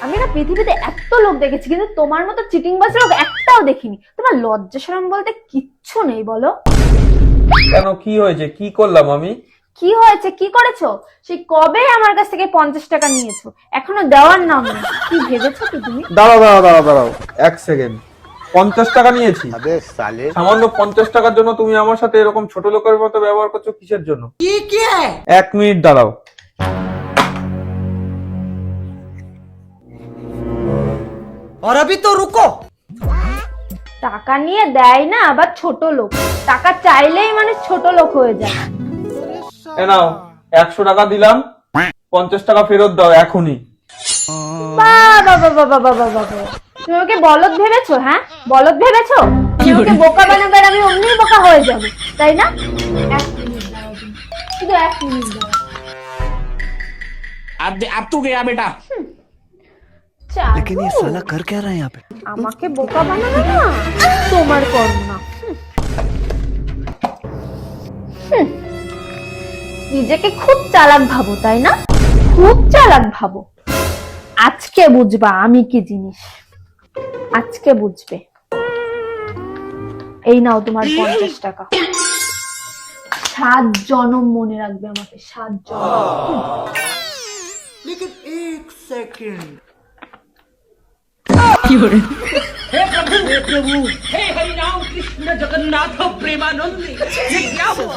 আমি না পৃথিবীতে এত লোক দেখেছি, কিন্তু তোমার মতো চিটিংবাজ লোক একটাও দেখিনি। তোমার লজ্জা শরম বলতে কিচ্ছু নেই বলো? কেন, কি হয়েছে? কি করলাম আমি? কি হয়েছে, কি করেছো? সেই কবে আমার কাছ থেকে 50 টাকা নিয়েছো, এখনো দেওয়ার নাম নেই। কি ভেবেছো কি তুমি? দাঁড়াও 1 সেকেন্ড। 50 টাকা নিয়েছি? अबे साले সামান্য 50 টাকার জন্য তুমি আমার সাথে এরকম ছোট লোকের মতো ব্যবহার করছো, কিসের জন্য? 1 মিনিট দাঁড়াও। और अभी तो रुको। টাকা নিয়ে দেয় না আবার ছোট লোক। টাকা চাইলেই মানুষ ছোট লোক হয়ে যায়। এ নাও, 100 টাকা দিলাম, 50 টাকা ফেরত দাও এখনই। বাবা বাবা বাবা বাবা, তুমি ওকে বলদ ভেবেছো? হ্যাঁ, বলদ ভেবেছো? তুমি ওকে বোকা বানাবে আর আমি অমনি বোকা হয়ে যাবো, তাই না? 1 মিনিট দাঁড়াও তুমি, শুধু 1 মিনিট দাঁড়াও। अब तू गया बेटा। लेकिन ये साला कर क्या रहा है यहाँ पे? আমাকে বোকা বানানো না তোমার কর্ম না। নিজেকে খুব চালাক ভাবো, তাই না? খুব চালাক ভাবো। আজকে বুঝবা আমি কি জিনিস, আজকে বুঝবে। এই নাও তোমার 50 টাকা। 7 জনম মনে রাখবে আমাকে, 7 জনম। लेकिन एक सेकंड। हे प्रभु हे हरि राम कृष्ण जगन्नाथ प्रेमानंद, ये क्या हुआ?